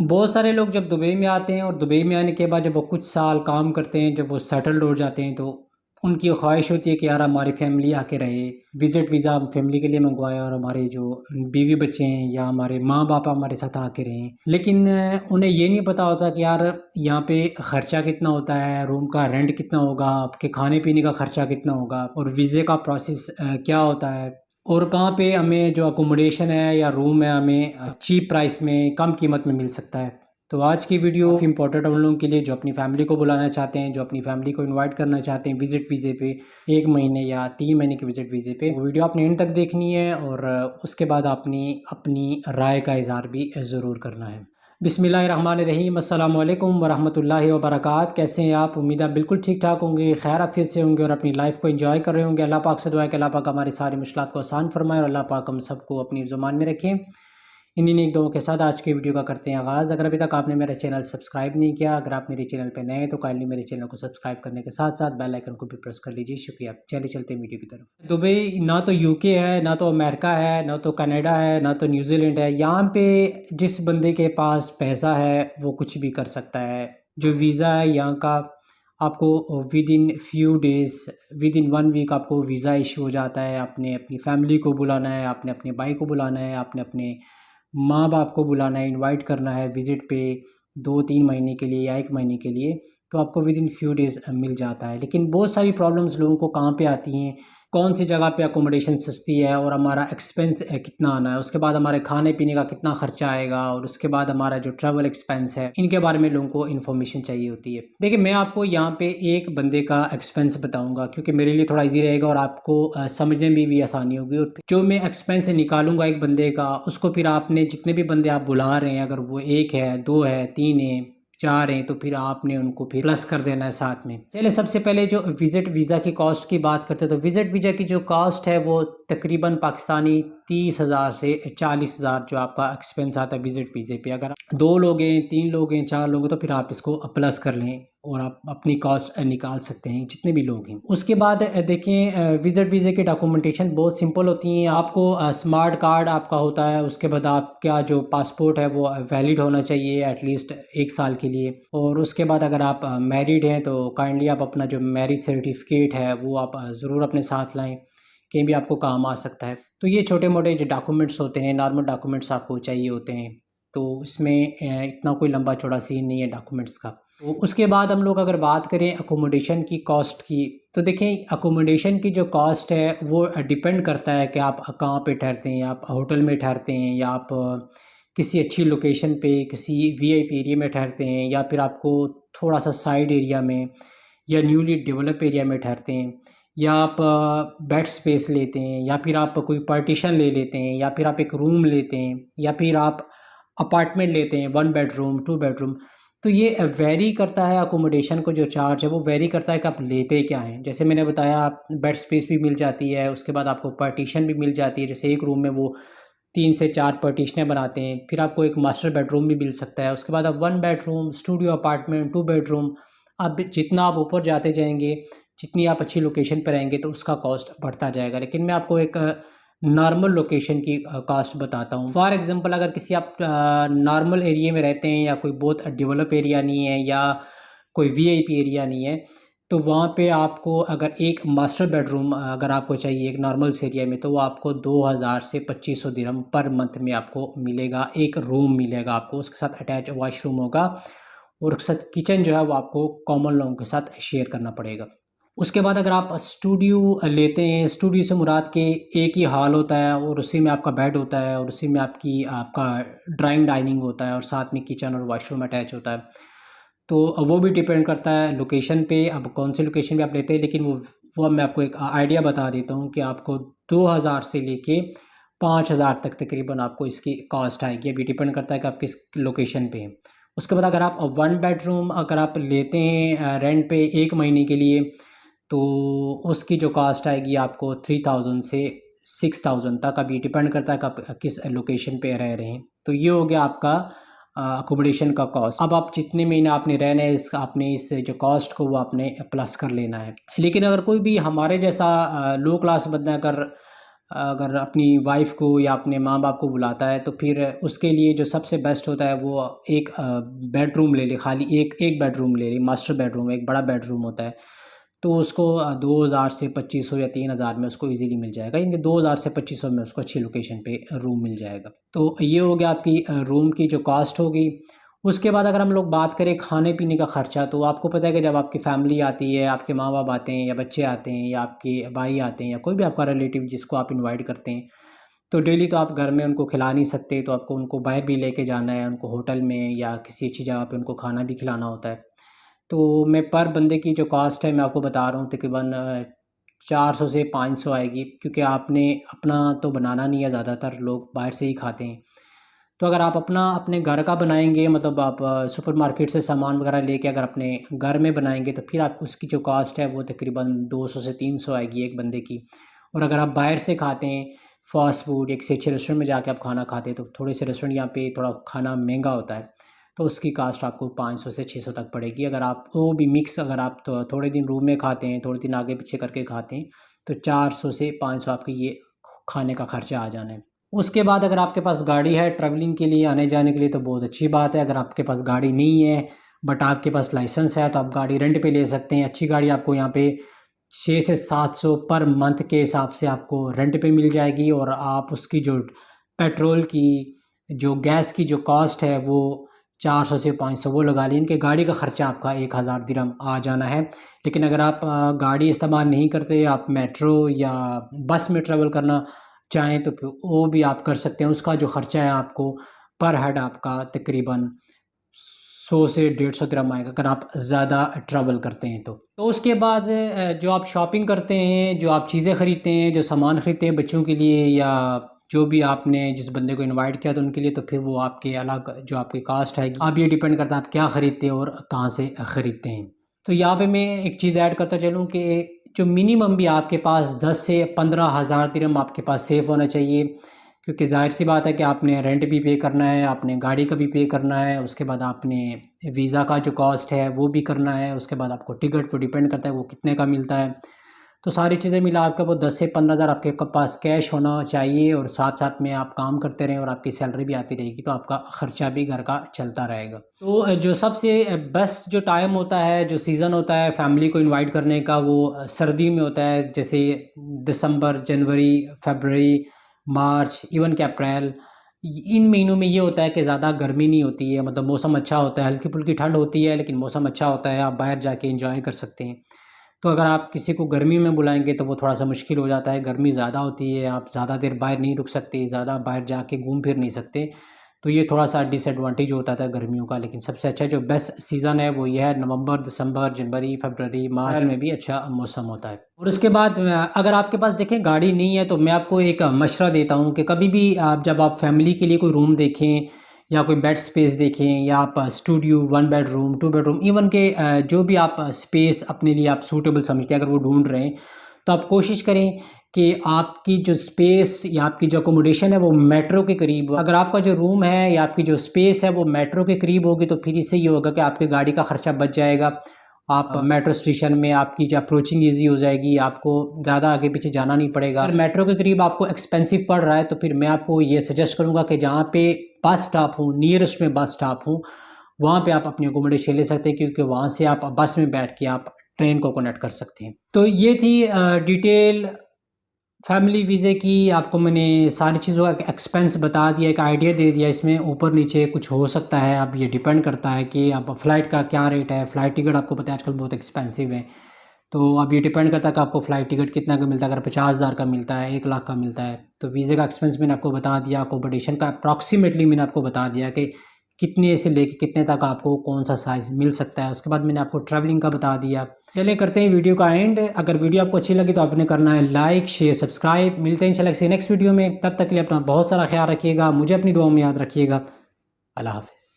बहुत सारे लोग जब दुबई में आते हैं और दुबई में आने के बाद जब वो कुछ साल काम करते हैं, जब वो सेटल्ड हो जाते हैं, तो उनकी ख्वाहिश होती है कि यार हमारी फैमिली आके रहे। विज़िट वीज़ा हम फैमिली के लिए मंगवाएँ और हमारे जो बीवी बच्चे हैं या हमारे माँ बाप हमारे साथ आके रहें। लेकिन उन्हें ये नहीं पता होता कि यार यहाँ पे ख़र्चा कितना होता है, रूम का रेंट कितना होगा, आपके खाने पीने का ख़र्चा कितना होगा और वीज़े का प्रोसेस क्या होता है। और कहाँ पे हमें जो अकोमोडेशन है या रूम है हमें चीप प्राइस में कम कीमत में मिल सकता है। तो आज की वीडियो काफ़ी इंपॉर्टेंट है उन लोगों के लिए जो अपनी फैमिली को बुलाना चाहते हैं, जो अपनी फैमिली को इनवाइट करना चाहते हैं विज़िट वीज़े पे, 1 महीने या 3 महीने के विज़िट वीज़े पे। वो वीडियो आपने एंड तक देखनी है और उसके बाद आपने अपनी राय का इज़हार भी ज़रूर करना है। बिस्मिल्लाहिर्रहमानिर्रहीम, अस्सलाम वालेकुम वरहमतुल्लाहि वबरकात। कैसे हैं आप? उम्मीद है आप बिल्कुल ठीक-ठाक होंगे, खैर आफ़ियत से होंगे और अपनी लाइफ़ को एंजॉय कर रहे होंगे। अल्लाह पाक से दुआ है कि अल्लाह पाक हमारी सारी मुश्किलात को आसान फरमाए और अल्लाह पाक हम सबको अपनी ज़ुबान में रखें। इन्हीं नेक दुआओं के साथ आज की वीडियो का करते हैं आगाज़। अगर अभी तक आपने मेरा चैनल सब्सक्राइब नहीं किया, अगर आप मेरे चैनल पे नए हैं तो काइंडली मेरे चैनल को सब्सक्राइब करने के साथ-साथ बेल आइकन को भी प्रेस कर लीजिए। शुक्रिया। चलिए चलते हैं वीडियो की तरफ। दुबई ना तो यूके है, ना तो अमेरिका है, ना तो कनाडा है, ना तो न्यूज़ीलैंड है। यहाँ पे जिस बंदे के पास पैसा है वो कुछ भी कर सकता है। जो वीज़ा है यहाँ का आपको within few days, within 1 week आपको वीज़ा इश्यू हो जाता है। आपने अपनी फैमिली को बुलाना है, आपने अपने भाई को बुलाना है, आपने अपने माँ-बाप को बुलाना है, इनवाइट करना है विज़िट पे 2-3 महीने के लिए या 1 महीने के लिए, तो आपको विदिन फ्यू डेज़ मिल जाता है। लेकिन बहुत सारी प्रॉब्लम्स लोगों को कहाँ पे आती हैं, कौन-सी जगह पे अकोमोडेशन सस्ती है और हमारा एक्सपेंस कितना आना है, उसके बाद हमारे खाने-पीने का कितना खर्चा आएगा और उसके बाद हमारा जो ट्रैवल एक्सपेंस है, इनके बारे में लोगों को इन्फॉर्मेशन चाहिए होती है। देखिए, मैं आपको यहाँ पे एक बंदे का एक्सपेंस बताऊँगा क्योंकि मेरे लिए थोड़ा ईज़ी रहेगा और आपको समझने में भी आसानी होगी और जो मैं एक्सपेंस निकालूँगा एक बंदे का, उसको फिर आपने जितने भी बंदे आप बुला रहे हैं, अगर वो 1 है, 2 है, 3 है, 4 हैं, तो फिर आपने उनको फिर प्लस कर देना है साथ में। चलिए सबसे पहले जो विज़िट वीज़ा की कॉस्ट की बात करते हैं, तो विज़िट वीज़ा की जो कॉस्ट है वो तकरीबन पाकिस्तानी 30,000 से 40,000 जो आपका एक्सपेंस आता है विज़िट वीज़े पे। अगर 2 लोग हैं, 3 लोग हैं, 4 लोग हैं तो फिर आप इसको प्लस कर लें और आप अपनी कॉस्ट निकाल सकते हैं जितने भी लोग हैं। उसके बाद देखें विज़िट वीज़े की डॉक्यूमेंटेशन बहुत सिंपल होती हैं। आपको स्मार्ट कार्ड आपका होता है, उसके बाद आपका जो पासपोर्ट है वो वैलिड होना चाहिए एटलीस्ट 1 साल के लिए और उसके बाद अगर आप मैरिड हैं तो काइंडली आप अपना जो मैरिज सर्टिफिकेट है वो आप ज़रूर अपने साथ लाएँ, कहीं भी आपको काम आ सकता है। तो ये छोटे-मोटे जो डॉक्यूमेंट्स होते हैं, नॉर्मल डॉक्यूमेंट्स आपको चाहिए होते हैं। तो इसमें इतना कोई लंबा चौड़ा सीन नहीं है डॉक्यूमेंट्स का। तो उसके बाद हम लोग अगर बात करें अकोमोडेशन की कॉस्ट की, तो देखें अकोमोडेशन की जो कॉस्ट है वो डिपेंड करता है कि आप कहाँ पे ठहरते हैं, आप होटल में ठहरते हैं या आप किसी अच्छी लोकेशन पे किसी वीआईपी एरिया में ठहरते हैं या फिर आपको थोड़ा-सा साइड एरिया में या न्यूली डेवलप एरिया में ठहरते हैं या आप बेड स्पेस लेते हैं या फिर आप कोई पार्टीशन ले लेते हैं या फिर आप एक रूम लेते हैं या फिर आप अपार्टमेंट लेते हैं 1 बेडरूम, 2 बेडरूम। तो ये वेरी करता है अकोमोडेशन को जो चार्ज है वो वेरी करता है कि आप लेते क्या हैं। जैसे मैंने बताया आप बेड स्पेस भी मिल जाती है, उसके बाद आपको पार्टीशन भी मिल जाती है। जैसे एक रूम में वो 3 से 4 पार्टीशनें बनाते हैं, फिर आपको एक मास्टर बेडरूम भी मिल सकता है। उसके बाद आप 1 बेडरूम, स्टूडियो अपार्टमेंट, 2 बेडरूम अब जितना आप ऊपर जाते जाएँगे, जितनी आप अच्छी लोकेशन पे रहेंगे तो उसका कॉस्ट बढ़ता जाएगा। लेकिन मैं आपको एक नॉर्मल लोकेशन की कॉस्ट बताता हूँ। फॉर एग्ज़ाम्पल अगर किसी आप नॉर्मल एरिया में रहते हैं या कोई बहुत डेवलप एरिया नहीं है या कोई वीआईपी एरिया नहीं है, तो वहाँ पे आपको अगर एक मास्टर बेडरूम अगर आपको चाहिए एक नॉर्मल से एरिया में, तो वो आपको 2000 से 2500 दिरहम पर मंथ में आपको मिलेगा। एक रूम मिलेगा आपको, उसके साथ अटैच वॉशरूम होगा और साथ किचन जो है वो आपको कॉमन लोगों के साथ शेयर करना पड़ेगा। उसके बाद अगर आप स्टूडियो लेते हैं, स्टूडियो से मुराद के एक ही हॉल होता है और उसी में आपका बेड होता है और उसी में आपका ड्राइंग डाइनिंग होता है और साथ में किचन और वॉशरूम अटैच होता है। तो वो भी डिपेंड करता है लोकेशन पे, अब कौन सी लोकेशन पे आप लेते हैं। लेकिन वो मैं आपको एक आइडिया बता देता हूँ कि आपको 2000 से लेके 5000 तक तकरीबन आपको इसकी कॉस्ट आएगी। अभी डिपेंड करता है कि आप किस लोकेशन पे हैं। उसके बाद अगर आप 1 बेडरूम अगर आप लेते हैं रेंट पे 1 महीने के लिए, तो उसकी जो कॉस्ट आएगी आपको 3000 से 6000 तक। अभी डिपेंड करता है कि आप किस लोकेशन पे रह रहे हैं। तो ये हो गया आपका अकोमोडेशन का कॉस्ट। अब आप जितने महीने आपने रहना है आपने इस जो कॉस्ट को वो आपने प्लस कर लेना है। लेकिन अगर कोई भी हमारे जैसा लो क्लास बंदा अगर अगर अपनी वाइफ़ को या अपने माँ बाप को बुलाता है तो फिर उसके लिए जो सबसे बेस्ट होता है वो एक बेडरूम ले ले, खाली एक बेडरूम ले ले, मास्टर बेडरूम, एक बड़ा बेडरूम होता है। तो उसको 2000 से 2500 या 3000 में उसको इजीली मिल जाएगा, यानी 2000 से 2500 में उसको अच्छी लोकेशन पे रूम मिल जाएगा। तो ये हो गया आपकी रूम की जो कॉस्ट होगी। उसके बाद अगर हम लोग बात करें खाने पीने का ख़र्चा, तो आपको पता है कि जब आपकी फैमिली आती है, आपके माँ बाप आते हैं या बच्चे आते हैं या आपके भाई आते हैं या कोई भी आपका रिलेटिव जिसको आप इन्वाइट करते हैं, तो डेली तो आप घर में उनको खिला नहीं सकते, तो आपको उनको बाहर भी लेके जाना है, उनको होटल में या किसी अच्छी जगह पे उनको खाना भी खिलाना होता है। तो मैं पर बंदे की जो कॉस्ट है मैं आपको बता रहा हूँ, तकरीबन 400 से 500 आएगी, क्योंकि आपने अपना तो बनाना नहीं है, ज़्यादातर लोग बाहर से ही खाते हैं। तो अगर आप अपना अपने घर का बनाएंगे, मतलब आप सुपरमार्केट से सामान वगैरह लेके अगर अपने घर में बनाएंगे, तो फिर आप उसकी जो कॉस्ट है वो तकरीबन 200 से 300 आएगी एक बंदे की। और अगर आप बाहर से खाते हैं फास्ट फूड, एक से अच्छे रेस्टोरेंट में जाके आप खाना खाते हैं, तो थोड़े से रेस्टोरेंट यहाँ पे थोड़ा खाना महंगा होता है, तो उसकी कास्ट आपको 500 से 600 तक पड़ेगी। अगर आप वो भी मिक्स, अगर आप तो थोड़े दिन रूम में खाते हैं, थोड़े दिन आगे पीछे करके खाते हैं, तो 400 से 500 आपकी ये खाने का खर्चा आ जाना है। उसके बाद अगर आपके पास गाड़ी है ट्रैवलिंग के लिए, आने जाने के लिए, तो बहुत अच्छी बात है। अगर आपके पास गाड़ी नहीं है बट आपके पास लाइसेंस है, तो आप गाड़ी रेंट पे ले सकते हैं। अच्छी गाड़ी आपको यहाँ पे 6 से 700 पर मंथ के हिसाब से आपको रेंट पे मिल जाएगी, और आप उसकी जो पेट्रोल की, जो गैस की जो कॉस्ट है वो 400 से 500 वो लगा ली, इनके गाड़ी का ख़र्चा आपका 1000 दिरहम आ जाना है। लेकिन अगर आप गाड़ी इस्तेमाल नहीं करते, आप मेट्रो या बस में ट्रैवल करना चाहें, तो फिर वो भी आप कर सकते हैं। उसका जो ख़र्चा है आपको पर हेड आपका तकरीबन 100 से 150 दिरहम आएगा, अगर आप ज़्यादा ट्रैवल करते हैं तो उसके बाद जो आप शॉपिंग करते हैं, जो आप चीज़ें ख़रीदते हैं, जो सामान ख़रीदते हैं बच्चों के लिए या जो भी आपने जिस बंदे को इनवाइट किया तो उनके लिए, तो फिर वो आपके अलग जो आपकी कास्ट है, अब ये डिपेंड करता है आप क्या ख़रीदते हैं और कहाँ से ख़रीदते हैं। तो यहाँ पे मैं एक चीज़ ऐड करता चलूँ कि जो मिनिमम भी आपके पास 10 से 15 हज़ार दिरहम आपके पास सेव होना चाहिए, क्योंकि ज़ाहिर सी बात है कि आपने रेंट भी पे करना है, आपने गाड़ी का भी पे करना है, उसके बाद आपने वीज़ा का जो कॉस्ट है वो भी करना है, उसके बाद आपको टिकट, वो डिपेंड करता है वो कितने का मिलता है। तो सारी चीज़ें मिला आपका वो 10 से 15 हज़ार आपके पास कैश होना चाहिए, और साथ साथ में आप काम करते रहें और आपकी सैलरी भी आती रहेगी, तो आपका ख़र्चा भी घर का चलता रहेगा। तो जो सबसे बेस्ट जो टाइम होता है, जो सीज़न होता है फैमिली को इनवाइट करने का, वो सर्दी में होता है, जैसे दिसंबर, जनवरी, फरवरी, मार्च, इवन कि अप्रैल। इन महीनों में ये होता है कि ज़्यादा गर्मी नहीं होती है, मतलब मौसम अच्छा होता है, हल्की फुल्की ठंड होती है लेकिन मौसम अच्छा होता है, आप बाहर जाके एंजॉय कर सकते हैं। तो अगर आप किसी को गर्मी में बुलाएंगे तो वो थोड़ा सा मुश्किल हो जाता है, गर्मी ज़्यादा होती है, आप ज़्यादा देर बाहर नहीं रुक सकते, ज़्यादा बाहर जाके घूम फिर नहीं सकते, तो ये थोड़ा सा डिसएडवांटेज होता था गर्मियों का। लेकिन सबसे अच्छा जो बेस्ट सीज़न है वो ये है, नवंबर, दिसंबर, जनवरी, फरवरी, मार्च में भी अच्छा मौसम होता है। और उसके बाद अगर आपके पास देखें गाड़ी नहीं है, तो मैं आपको एक मशवरा देता हूँ कि कभी भी आप जब आप फैमिली के लिए कोई रूम देखें या कोई बेड स्पेस देखें, या आप स्टूडियो, 1 बेडरूम, 2 बेडरूम, इवन के जो भी आप स्पेस अपने लिए आप सूटेबल समझते हैं अगर वो ढूंढ रहे हैं, तो आप कोशिश करें कि आपकी जो स्पेस या आपकी जो अकोमोडेशन है वो मेट्रो के करीब हो। अगर आपका जो रूम है या आपकी जो स्पेस है वो मेट्रो के करीब होगी, तो फिर इससे ये होगा कि आपकी गाड़ी का खर्चा बच जाएगा। आप मेट्रो स्टेशन में आपकी जो अप्रोचिंग ईजी हो जाएगी, आपको ज़्यादा आगे पीछे जाना नहीं पड़ेगा। अगर मेट्रो के करीब आपको एक्सपेंसिव पड़ रहा है, तो फिर मैं आपको ये सजेस्ट करूँगा कि जहाँ पे बस स्टॉप हो, नियरेस्ट में बस स्टॉप हो, वहाँ पे आप अपनी अकोमोडेशन ले सकते हैं, क्योंकि वहाँ से आप बस में बैठ के आप ट्रेन को कनेक्ट कर सकते हैं। तो ये थी डिटेल फैमिली वीज़े की। आपको मैंने सारी चीज़ों का एक्सपेंस बता दिया, एक आइडिया दे दिया, इसमें ऊपर नीचे कुछ हो सकता है, अब ये डिपेंड करता है कि आप फ़्लाइट का क्या रेट है। फ़्लाइट टिकट आपको पता है आजकल बहुत एक्सपेंसिव है, तो अब ये डिपेंड करता है कि आपको फ़्लाइट टिकट कितना का मिलता है। अगर 50,000 का मिलता है, 1 लाख का मिलता है, तो वीज़े का एक्सपेंस मैंने आपको बता दिया। अकोमोडेशन का अप्रॉक्सीमेटली मैंने आपको बता दिया कि कितने से लेके कितने तक आपको कौन सा साइज़ मिल सकता है। उसके बाद मैंने आपको ट्रैवलिंग का बता दिया। चलिए करते हैं वीडियो का एंड। अगर वीडियो आपको अच्छी लगी तो आपने करना है लाइक, शेयर, सब्सक्राइब। मिलते हैं इंशाल्लाह किसी नेक्स्ट वीडियो में, तब तक के लिए अपना बहुत सारा ख्याल रखिएगा, मुझे अपनी दुआ में याद रखिएगा। अल्लाह हाफ़िज़।